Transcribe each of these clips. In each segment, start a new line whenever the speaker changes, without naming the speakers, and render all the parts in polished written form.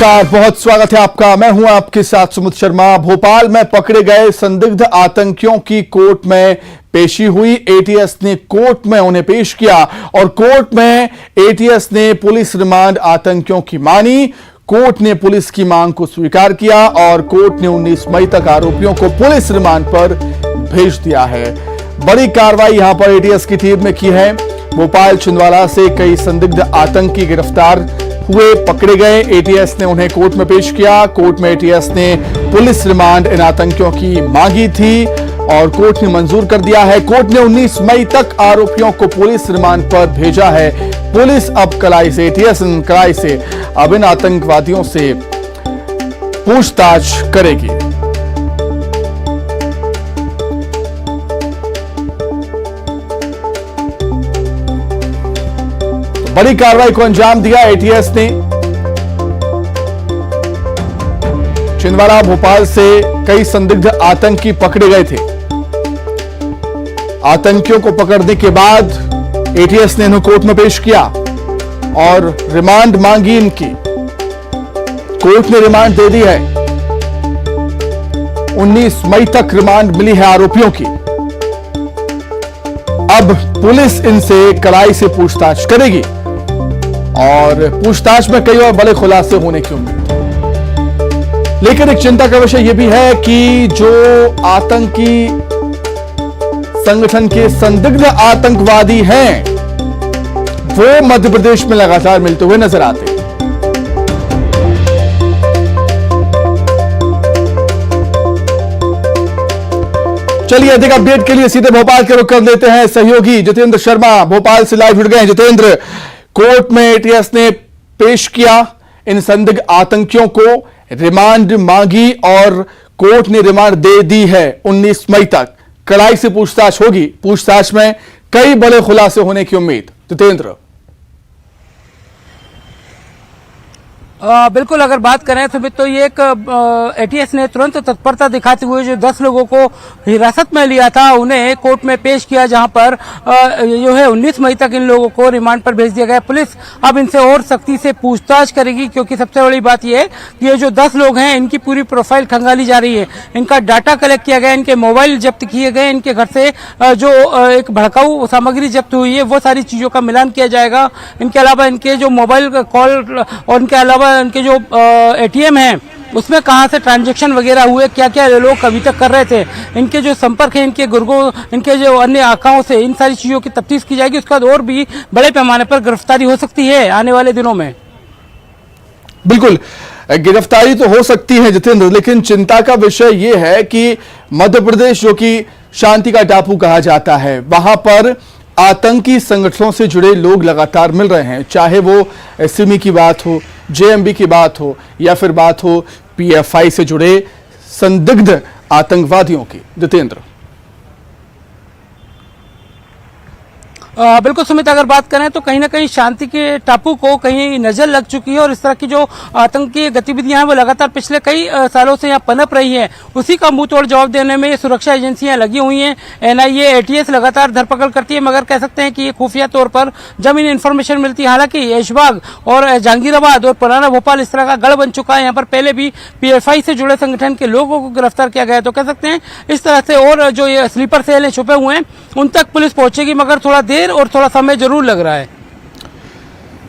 नमस्कार, बहुत स्वागत है आपका। मैं हूं आपके साथ सुमित शर्मा। भोपाल में पकड़े गए संदिग्ध आतंकियों की कोर्ट में पेशी हुई। एटीएस ने कोर्ट में उन्हें पेश किया और कोर्ट में एटीएस ने पुलिस रिमांड आतंकियों की मानी। कोर्ट ने पुलिस की मांग को स्वीकार किया और कोर्ट ने 19 मई तक आरोपियों को पुलिस रिमांड पर भेज दिया है। बड़ी कार्रवाई यहां पर एटीएस की टीम ने की है। भोपाल छिंदवाड़ा से कई संदिग्ध आतंकी गिरफ्तार हुए, पकड़े गए। एटीएस ने उन्हें कोर्ट में पेश किया। कोर्ट में एटीएस ने पुलिस रिमांड इन आतंकियों की मांगी थी और कोर्ट ने मंजूर कर दिया है। कोर्ट ने 19 मई तक आरोपियों को पुलिस रिमांड पर भेजा है। पुलिस अब कलाई से, एटीएस कलाई से अब इन आतंकवादियों से पूछताछ करेगी। बड़ी कार्रवाई को अंजाम दिया एटीएस ने। छिंदवाड़ा भोपाल से कई संदिग्ध आतंकी पकड़े गए थे। आतंकियों को पकड़ने के बाद एटीएस ने इन्हें कोर्ट में पेश किया और रिमांड मांगी इनकी। कोर्ट ने रिमांड दे दी है। 19 मई तक रिमांड मिली है आरोपियों की। अब पुलिस इनसे कड़ाई से पूछताछ करेगी और पूछताछ में कई और बड़े खुलासे होने की उम्मीद है। लेकिन एक चिंता का विषय यह भी है कि जो आतंकी संगठन के संदिग्ध आतंकवादी हैं, वो मध्य प्रदेश में लगातार मिलते हुए नजर आते हैं। चलिए अधिक अपडेट के लिए सीधे भोपाल के रुख कर लेते हैं। सहयोगी जितेंद्र शर्मा भोपाल से लाइव जुड़ गए हैं। जितेंद्र, कोर्ट में एटीएस ने पेश किया इन संदिग्ध आतंकियों को, रिमांड मांगी और कोर्ट ने रिमांड दे दी है 19 मई तक। कड़ाई से पूछताछ होगी। पूछताछ में कई बड़े खुलासे होने की उम्मीद। जितेंद्र,
बिल्कुल, अगर बात करें तो ये एक एटीएस ने तुरंत तत्परता दिखाते हुए जो 10 लोगों को हिरासत में लिया था उन्हें कोर्ट में पेश किया, जहां पर जो है 19 मई तक इन लोगों को रिमांड पर भेज दिया गया। पुलिस अब इनसे और सख्ती से पूछताछ करेगी, क्योंकि सबसे बड़ी बात यह है कि ये जो 10 लोग हैं इनकी पूरी प्रोफाइल खंगाली जा रही है। इनका डाटा कलेक्ट किया गया, इनके मोबाइल जब्त किए गए, इनके घर से जो एक भड़काऊ सामग्री जब्त हुई है वो सारी चीजों का मिलान किया जाएगा। इनके अलावा इनके जो मोबाइल कॉल और इनके अलावा इनके जो एटीएम है उसमें कहां से ट्रांजैक्शन वगैरह हुए, क्या क्या लोग अभी तक कर रहे थे, इनके जो संपर्क है, इनके गुर्गों, इनके जो अन्य आकाओं से, इन सारी चीजों की तफ्तीश की जाएगी। उसके बाद और भी बड़े पैमाने पर गिरफ्तारी हो सकती है आने वाले दिनों में।
बिल्कुल, गिरफ्तारी तो हो सकती है जितेंद्र, लेकिन चिंता का विषय यह है कि मध्य प्रदेश, जो कि शांति का टापू कहा जाता है, वहां पर आतंकी संगठनों से जुड़े लोग लगातार मिल रहे हैं। चाहे वो सिमी की बात हो, जेएमबी की बात हो या फिर बात हो पीएफआई से जुड़े संदिग्ध आतंकवादियों की। जितेंद्र,
बिल्कुल सुमित, अगर बात करें तो कहीं ना कहीं शांति के टापू को कहीं नजर लग चुकी है और इस तरह की जो आतंकी गतिविधियां हैं वो लगातार पिछले कई सालों से यहाँ पनप रही हैं। उसी का मुंह तोड़ जवाब देने में सुरक्षा एजेंसियां लगी हुई हैं। एनआईए, एटीएस लगातार धरपकड़ करती है, मगर कह सकते हैं कि ये खुफिया तौर पर जब इन्हें इन्फॉर्मेशन मिलती है। हालांकि ऐशबाग और जहांगीराबाद और पुराना भोपाल इस तरह का गढ़ बन चुका है। यहाँ पर पहले भी पीएफआई से जुड़े संगठन के लोगों को गिरफ्तार किया गया। तो कह सकते हैं इस तरह से और जो ये स्लीपर सेल छुपे हुए हैं उन तक पुलिस पहुंचेगी, मगर थोड़ा देर और थोड़ा समय जरूर लग रहा है।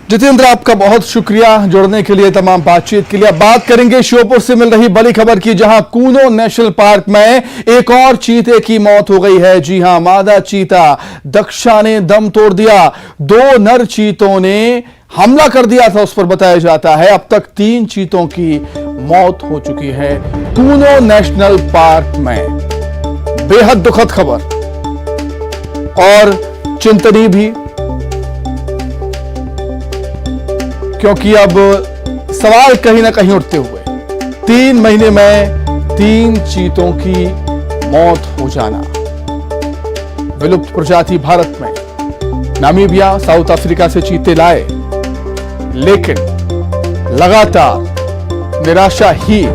जितेंद्र, आपका बहुत शुक्रिया जुड़ने के लिए, तमाम बातचीत के लिए। अब बात करेंगे श्योपुर से मिल रही बड़ी खबर की, जहां कूनो नेशनल पार्क में एक और चीते की मौत हो गई है। जी हां, मादा चीता दक्षा ने दम तोड़ दिया। 2 नर चीतों ने हमला कर दिया था उस पर, बताया जाता है। अब तक 3 चीतों की मौत हो चुकी है कूनो नेशनल पार्क में। बेहद दुखद खबर और चिंतनीय भी, क्योंकि अब सवाल कहीं ना कहीं उठते हुए 3 महीने में 3 चीतों की मौत हो जाना। विलुप्त प्रजाति भारत में नामीबिया, साउथ अफ्रीका से चीते लाए, लेकिन लगातार निराशा ही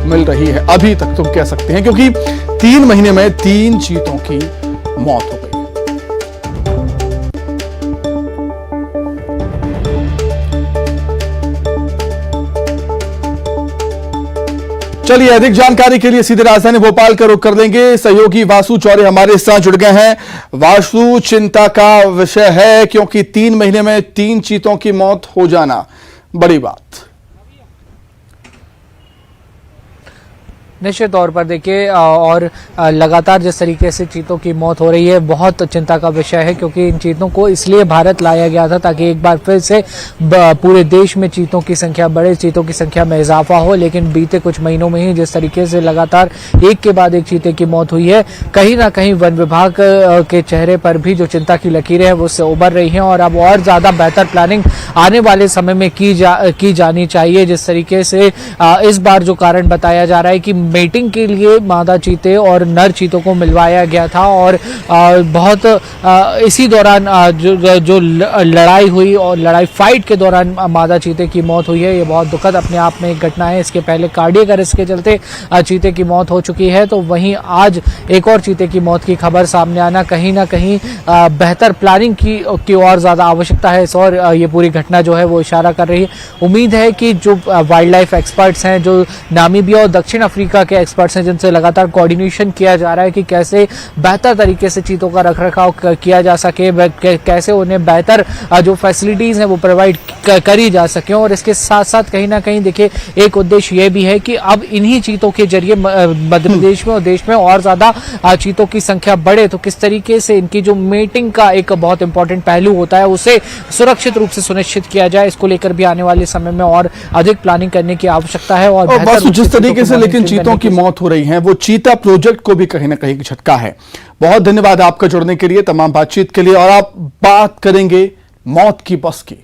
मिल रही है अभी तक, तुम कह सकते हैं, क्योंकि 3 महीने में 3 चीतों की मौत हो गई। चलिए अधिक जानकारी के लिए सीधे राजधानी भोपाल का रुख कर लेंगे। सहयोगी वासु चौरे हमारे साथ जुड़ गए हैं। वासु, चिंता का विषय है क्योंकि 3 महीने में 3 चीतों की मौत हो जाना बड़ी बात।
निश्चित तौर पर देखिए और लगातार जिस तरीके से चीतों की मौत हो रही है बहुत चिंता का विषय है, क्योंकि इन चीतों को इसलिए भारत लाया गया था ताकि एक बार फिर से पूरे देश में चीतों की संख्या बढ़े, चीतों की संख्या में इजाफा हो। लेकिन बीते कुछ महीनों में ही जिस तरीके से लगातार एक के बाद एक चीते की मौत हुई है, कहीं ना कहीं वन विभाग के चेहरे पर भी जो चिंता की लकीरें हैं वो उससे उभर रही हैं और अब और ज्यादा बेहतर प्लानिंग आने वाले समय में की जानी चाहिए। जिस तरीके से इस बार जो कारण बताया जा रहा है कि मेटिंग के लिए मादा चीते और नर चीतों को मिलवाया गया था और बहुत इसी दौरान जो लड़ाई हुई और लड़ाई फाइट के दौरान मादा चीते की मौत हुई है, ये बहुत दुखद अपने आप में एक घटना है। इसके पहले कार्डियक अरेस्ट के चलते चीते की मौत हो चुकी है, तो वहीं आज एक और चीते की मौत की खबर सामने आना कहीं ना कहीं बेहतर प्लानिंग की और ज्यादा आवश्यकता है इस और ये पूरी घटना जो है वो इशारा कर रही है। उम्मीद है कि जो वाइल्ड लाइफ एक्सपर्ट्स हैं, जो नामीबिया और दक्षिण अफ्रीका के एक्सपर्ट्स हैं, जिनसे लगातार कोऑर्डिनेशन किया जा रहा है कि कैसे बेहतर तरीके से चीतों का रखरखाव किया जा सके, कैसे उन्हें बेहतर जो फैसिलिटीज हैं वो प्रोवाइड करी जा सके। और इसके साथ साथ कहीं ना कहीं देखिए एक उद्देश्य ये भी है कि अब इन्हीं चीतों के जरिए मध्य प्रदेश में और देश में और ज्यादा चीतों की संख्या बढ़े, तो किस तरीके से इनकी जो मेटिंग का एक बहुत इंपॉर्टेंट पहलू होता है उसे सुरक्षित रूप से सुनिश्चित किया जाए। इसको लेकर भी आने वाले समय में और अधिक प्लानिंग करने की आवश्यकता है। और
जिस तरीके से लेकिन चीतों की मौत हो रही है वो चीता प्रोजेक्ट को भी कहीं ना कहीं झटका है। बहुत धन्यवाद आपका जुड़ने के लिए, तमाम बातचीत के लिए। और आप बात करेंगे मौत की बस की।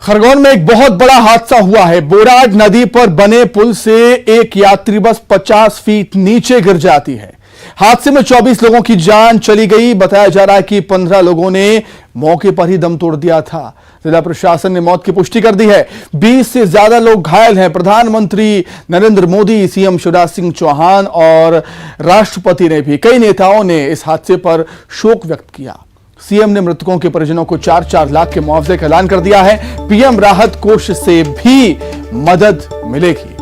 खरगोन में एक बहुत बड़ा हादसा हुआ है। बोराज नदी पर बने पुल से एक यात्री बस 50 फीट नीचे गिर जाती है। हादसे में 24 लोगों की जान चली गई। बताया जा रहा है कि 15 लोगों ने मौके पर ही दम तोड़ दिया था। जिला प्रशासन ने मौत की पुष्टि कर दी है। 20 से ज्यादा लोग घायल हैं। प्रधानमंत्री नरेंद्र मोदी, सीएम शिवराज सिंह चौहान और राष्ट्रपति ने भी, कई नेताओं ने इस हादसे पर शोक व्यक्त किया। सीएम ने मृतकों के परिजनों को 4-4 लाख के मुआवजे का ऐलान कर दिया है। पीएम राहत कोष से भी मदद मिलेगी।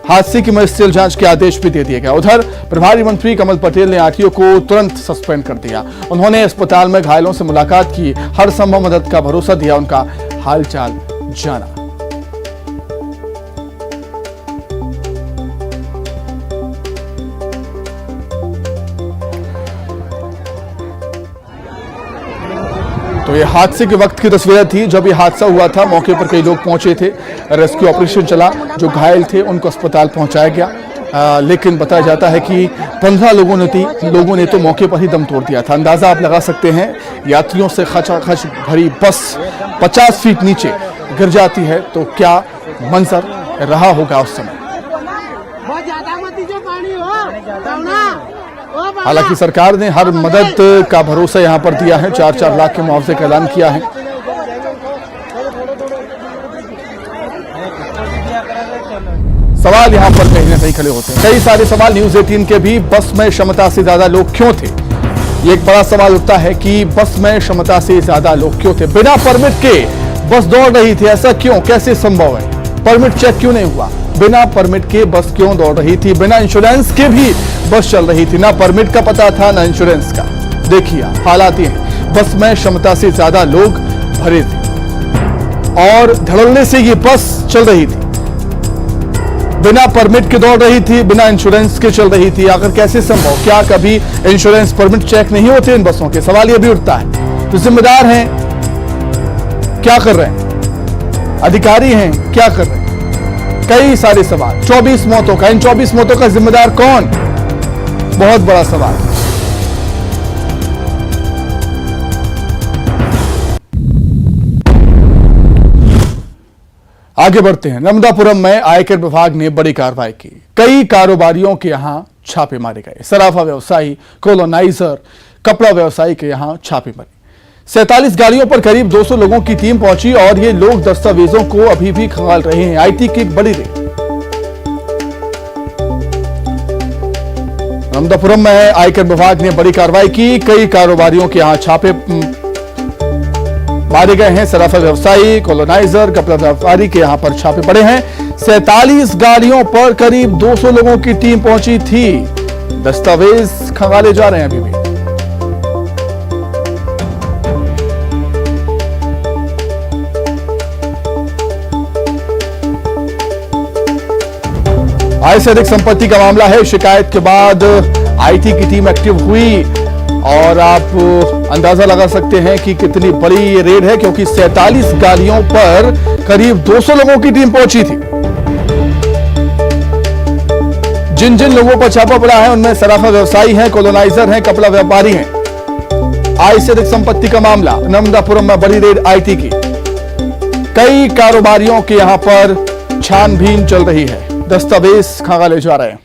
हादसे की मजिस्ट्रियल जांच के आदेश भी दे दिए गए। उधर प्रभारी मंत्री कमल पटेल ने आरटीओ को तुरंत सस्पेंड कर दिया। उन्होंने अस्पताल में घायलों से मुलाकात की, हर संभव मदद का भरोसा दिया, उनका हालचाल जाना। तो ये हादसे के वक्त की तस्वीरें थी जब ये हादसा हुआ था। मौके पर कई लोग पहुंचे थे, रेस्क्यू ऑपरेशन चला, जो घायल थे उनको अस्पताल पहुंचाया गया। लेकिन बताया जाता है कि 15 लोगों ने तो मौके पर ही दम तोड़ दिया था। अंदाजा आप लगा सकते हैं, यात्रियों से खचाखच भरी बस 50 फीट नीचे गिर जाती है तो क्या मंजर रहा होगा उस समय। हालांकि सरकार ने हर मदद का भरोसा यहां पर दिया है। 4-4 लाख के मुआवजे का ऐलान किया है। सवाल यहां पर कहीं ना कहीं खड़े होते हैं, कई सारे सवाल। न्यूज 18 के भी, बस में क्षमता से ज्यादा लोग क्यों थे? ये एक बड़ा सवाल उठता है कि बस में क्षमता से ज्यादा लोग क्यों थे? बिना परमिट के बस दौड़ रही थी, ऐसा क्यों, कैसे संभव है? परमिट चेक क्यों नहीं हुआ? बिना परमिट के बस क्यों दौड़ रही थी? बिना इंश्योरेंस के भी बस चल रही थी, ना परमिट का पता था ना इंश्योरेंस का। देखिए हालात ये हैं, बस में क्षमता से ज्यादा लोग भरे थे और धड़ल्ले से ये बस चल रही थी। बिना परमिट के दौड़ रही थी, बिना इंश्योरेंस के चल रही थी। आखिर कैसे संभव? क्या कभी इंश्योरेंस परमिट चेक नहीं होते इन बसों के? सवाल यह भी उठता है। तो जिम्मेदार हैं, क्या कर रहे हैं? अधिकारी हैं, क्या कर रहे हैं? कई सारे सवाल। 24 मौतों का, इन 24 मौतों का जिम्मेदार कौन? बहुत बड़ा सवाल। आगे बढ़ते हैं। नर्मदापुरम में आयकर विभाग ने बड़ी कार्रवाई की। कई कारोबारियों के यहां छापे मारे गए। सराफा व्यवसायी, कोलोनाइजर, कपड़ा व्यवसायी के यहां छापे मारे। 47 गाड़ियों पर करीब 200 लोगों की टीम पहुंची और ये लोग दस्तावेजों को अभी भी खंगाल रहे हैं। आईटी की बड़ी रेड। नर्मदापुरम में आयकर विभाग ने बड़ी कार्रवाई की। कई कारोबारियों के यहां छापे मारे गए हैं। सराफा व्यवसायी, कॉलोनाइजर, कपड़ा व्यापारी के यहां पर छापे पड़े हैं। 47 गाड़ियों पर करीब 200 लोगों की टीम पहुंची थी। दस्तावेज खंगाले जा रहे हैं अभी भी। आय से अधिक संपत्ति का मामला है। शिकायत के बाद आईटी की टीम एक्टिव हुई और आप अंदाजा लगा सकते हैं कि कितनी बड़ी ये रेड है, क्योंकि 47 गाड़ियों पर करीब 200 लोगों की टीम पहुंची थी। जिन जिन लोगों पर छापा पड़ा है उनमें सराफा व्यवसायी हैं, कॉलोनाइजर हैं, कपड़ा व्यापारी हैं। आय से अधिक संपत्ति का मामला। नर्मदापुरम में बड़ी रेड आईटी की। कई कारोबारियों के यहां पर छानबीन चल रही है। दस्तावेज खंगाले जा रहे हैं।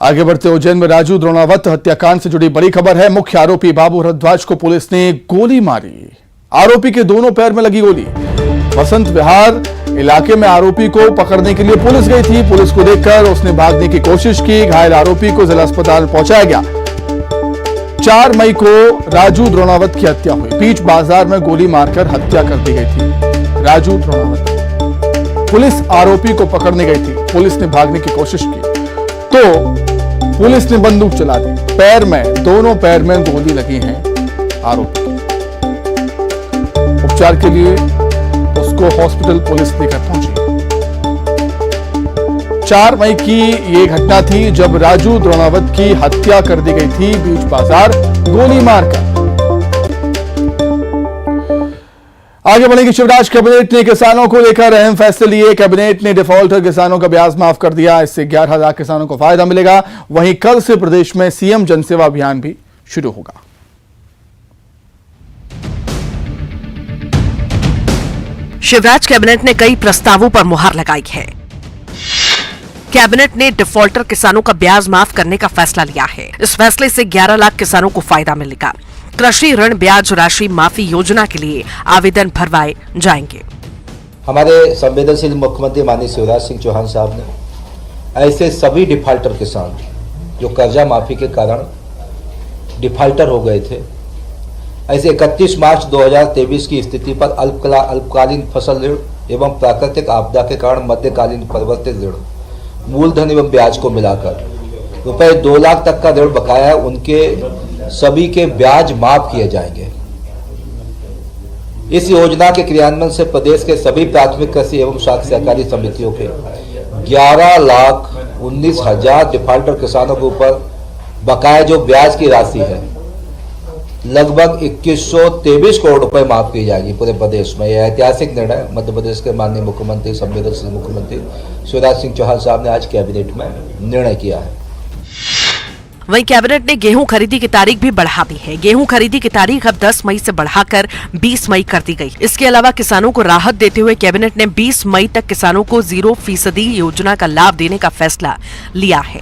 आगे बढ़ते उज्जैन में राजू द्रोणावत हत्याकांड से जुड़ी बड़ी खबर है। मुख्य आरोपी बाबू भारद्वाज को पुलिस ने गोली मारी। आरोपी के दोनों पैर में लगी गोली। बसंत विहार इलाके में आरोपी को पकड़ने के लिए पुलिस गई थी। पुलिस को देखकर उसने भागने की कोशिश की। घायल आरोपी को जिला अस्पताल पहुंचाया गया। 4 मई को राजू द्रोणावत की हत्या हुई। बीच बाजार में गोली मारकर हत्या कर दी गई थी राजू द्रोणावत। पुलिस आरोपी को पकड़ने गई थी। पुलिस ने भागने की कोशिश की तो पुलिस ने बंदूक चला दी। पैर में, दोनों पैर में गोली लगी है आरोपी की। उपचार के लिए उसको हॉस्पिटल पुलिस लेकर पहुंची। 4 मई की ये घटना थी जब राजू द्रोणावत की हत्या कर दी गई थी बीच बाजार गोली मारकर। आगे बढ़ेंगे। शिवराज कैबिनेट ने किसानों को लेकर अहम फैसले लिए। कैबिनेट ने डिफॉल्टर किसानों का ब्याज माफ कर दिया। इससे 11,000 किसानों को फायदा मिलेगा। वहीं कल से प्रदेश में सीएम जनसेवा अभियान भी शुरू होगा।
शिवराज कैबिनेट ने कई प्रस्तावों पर मुहर लगाई है। कैबिनेट ने डिफॉल्टर किसानों का ब्याज माफ करने का फैसला लिया है। इस फैसले से 11 लाख किसानों को फायदा मिलेगा। कृषि ऋण ब्याज राशि माफी योजना के लिए आवेदन भरवाए जाएंगे।
हमारे संवेदनशील मुख्यमंत्री माननीय शिवराज सिंह चौहान साहब ने ऐसे सभी डिफॉल्टर किसान जो कर्जा माफी के कारण डिफॉल्टर हो गए थे, ऐसे 31 मार्च 2023 की स्थिति पर अल्पकालीन फसल ऋण एवं प्राकृतिक आपदा के कारण मध्यकालीन परिवर्तित ऋण मूलधन एवं ब्याज को मिलाकर रुपए 2 लाख तक का ऋण बकाया है, उनके सभी के ब्याज माफ किए जाएंगे। इस योजना के क्रियान्वयन से प्रदेश के सभी प्राथमिक कृषि एवं शाखा सहकारी समितियों के 11,19,000 डिफॉल्टर किसानों के ऊपर बकाया जो ब्याज की राशि है लगभग 2123 करोड़ रुपए माफ की जाएगी पूरे प्रदेश में। यह ऐतिहासिक निर्णय मध्य प्रदेश के माननीय मुख्यमंत्री संवेदनशील मुख्यमंत्री शिवराज सिंह चौहान साहब ने आज कैबिनेट में निर्णय किया है।
वहीं कैबिनेट ने गेहूं खरीदी की तारीख भी बढ़ा दी है। गेहूं खरीदी की तारीख अब 10 मई से बढ़ाकर 20 मई कर दी गई। इसके अलावा किसानों को राहत देते हुए कैबिनेट ने 20 मई तक किसानों को 0% योजना का लाभ देने का फैसला लिया है।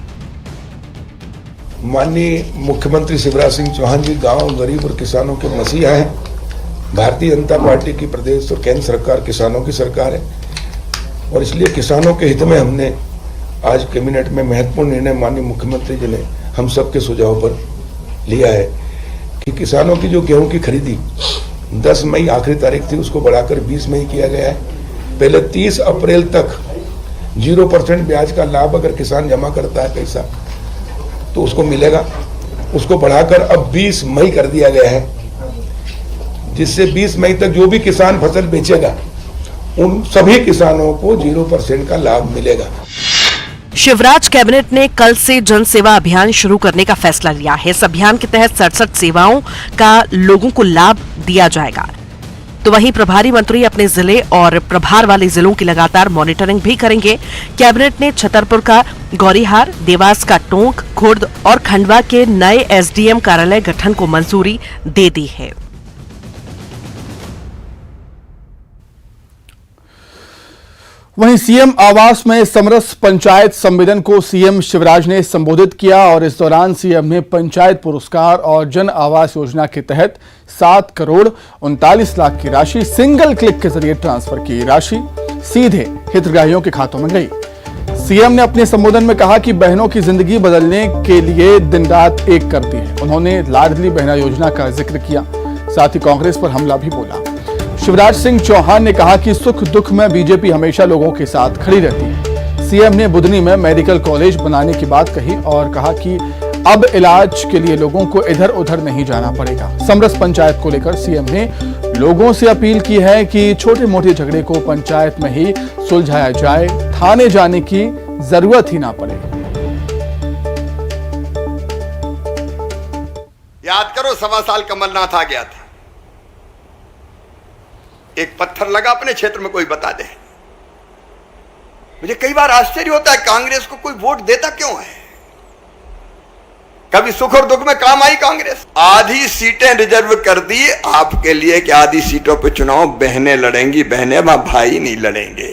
माननीय मुख्यमंत्री शिवराज सिंह चौहान जी गांव, गरीब और किसानों के मसीहा हैं। भारतीय जनता पार्टी की प्रदेश और केंद्र सरकार किसानों की सरकार है और इसलिए किसानों के हित में हमने आज कैबिनेट में महत्वपूर्ण निर्णय माननीय मुख्यमंत्री जी ने हम सबके सुझाव पर लिया है कि किसानों की जो गेहूं की खरीदी 10 मई आखिरी तारीख थी उसको बढ़ाकर 20 मई किया गया है। पहले 30 अप्रैल तक 0% ब्याज का लाभ अगर किसान जमा करता है पैसा तो उसको मिलेगा, उसको बढ़ाकर अब 20 मई कर दिया गया है, जिससे 20 मई तक जो भी किसान फसल बेचेगा उन सभी किसानों को 0% का लाभ मिलेगा।
शिवराज कैबिनेट ने कल से जन सेवा अभियान शुरू करने का फैसला लिया है। इस अभियान के तहत 67 सेवाओं का लोगों को लाभ दिया जाएगा। तो वहीं प्रभारी मंत्री अपने जिले और प्रभार वाले जिलों की लगातार मॉनिटरिंग भी करेंगे। कैबिनेट ने छतरपुर का गौरीहार, देवास का टोंक, खुर्द और खंडवा के नए एसडीएम कार्यालय गठन को मंजूरी दे दी है।
वहीं सीएम आवास में समरस पंचायत सम्मेलन को सीएम शिवराज ने संबोधित किया और इस दौरान सीएम ने पंचायत पुरस्कार और जन आवास योजना के तहत 7 करोड़ 39 लाख की राशि सिंगल क्लिक के जरिए ट्रांसफर की। राशि सीधे हितग्राहियों के खातों में गई। सीएम ने अपने संबोधन में कहा कि बहनों की जिंदगी बदलने के लिए दिन रात एक कर दी है। उन्होंने लाडली बहना योजना का जिक्र किया, साथ ही कांग्रेस पर हमला भी बोला। शिवराज सिंह चौहान ने कहा कि सुख दुख में बीजेपी हमेशा लोगों के साथ खड़ी रहती है। सीएम ने बुधनी में मेडिकल कॉलेज बनाने की बात कही और कहा कि अब इलाज के लिए लोगों को इधर उधर नहीं जाना पड़ेगा। समरस पंचायत को लेकर सीएम ने लोगों से अपील की है कि छोटे मोटे झगड़े को पंचायत में ही सुलझाया जाए, थाने जाने की जरूरत ही ना पड़े।
याद करो, 1.25 साल कमलनाथ आ गया था, एक पत्थर लगा अपने क्षेत्र में, कोई बता दे। मुझे कई बार आश्चर्य होता है कांग्रेस को कोई वोट देता क्यों है। कभी सुख और दुख में काम आई कांग्रेस। आधी सीटें रिजर्व कर दी आपके लिए कि आधी सीटों पे चुनाव बहनें लड़ेंगी। बहनें, भाई नहीं लड़ेंगे।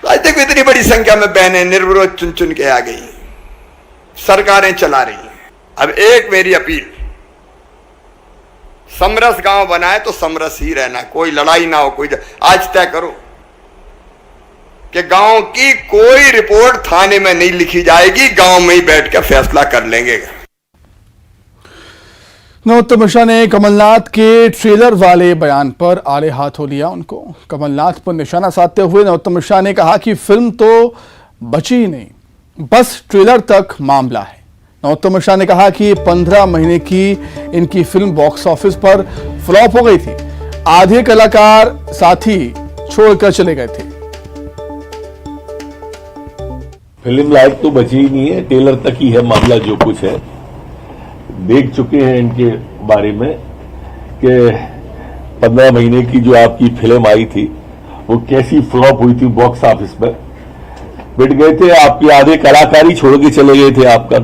तो आज तक इतनी बड़ी संख्या में बहनें निर्विरोध चुन चुन के आ गई, सरकारें चला रही हैं। अब एक मेरी अपील, समरस गांव बनाए तो समरस ही रहना, कोई लड़ाई ना हो। कोई आज तय करो कि गांव की कोई रिपोर्ट थाने में नहीं लिखी जाएगी, गांव में ही बैठ कर फैसला कर लेंगे।
नरोत्तम मिश्रा ने कमलनाथ के ट्रेलर वाले बयान पर आड़े हाथों लिया उनको। कमलनाथ पर निशाना साधते हुए नरोत्तम मिश्रा ने कहा कि फिल्म तो बची ही नहीं, बस ट्रेलर तक मामला है। नरोत्तम मिश्रा ने कहा कि 15 महीने की इनकी फिल्म बॉक्स ऑफिस पर फ्लॉप हो गई थी। आधे कलाकार साथी छोड़कर चले गए थे।
फिल्म लाइक तो बची ही नहीं है, ट्रेलर तक ही है मामला। जो कुछ है देख चुके हैं इनके बारे में कि 15 महीने की जो आपकी फिल्म आई थी वो कैसी फ्लॉप हुई थी बॉक्स ऑफिस पर। पिट गए थे आपके आधे कलाकार ही छोड़ के चले गए थे आपका,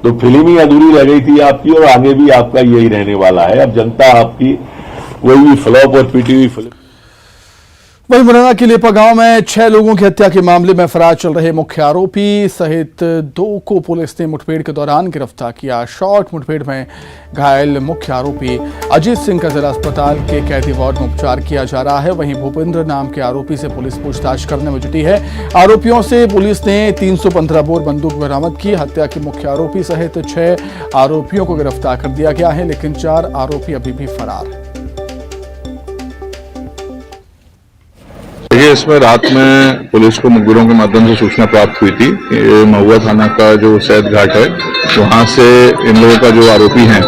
तो फिल्म ही अधूरी रह गई थी आपकी और आगे भी आपका यही रहने वाला है। अब जनता आपकी वही फ्लॉप और पिटी हुई फिल्म।
वहीं मुरैना के लेपा गांव में 6 लोगों की हत्या के मामले में फरार चल रहे मुख्य आरोपी सहित 2 को पुलिस ने मुठभेड़ के दौरान गिरफ्तार किया। शॉर्ट मुठभेड़ में घायल मुख्य आरोपी अजीत सिंह का जिला अस्पताल के कैदी वार्ड में उपचार किया जा रहा है। वहीं भूपेंद्र नाम के आरोपी से पुलिस पूछताछ करने में जुटी है। आरोपियों से पुलिस ने 315 बोर बंदूक बरामद की। हत्या के मुख्य आरोपी सहित 6 आरोपियों को गिरफ्तार कर दिया गया है, लेकिन 4 आरोपी अभी भी फरार है।
देखिए, इसमें रात में पुलिस को मुखबिरों के माध्यम से सूचना प्राप्त हुई थी कि महुआ थाना का जो सैद घाट है वहां से इन लोगों का जो आरोपी हैं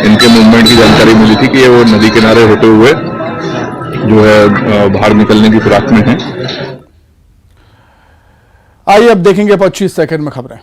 इनके मूवमेंट की जानकारी मिली थी कि ये वो नदी किनारे होते हुए जो है बाहर निकलने की फिराक में है।
आइए अब देखेंगे 25 सेकंड में खबरें।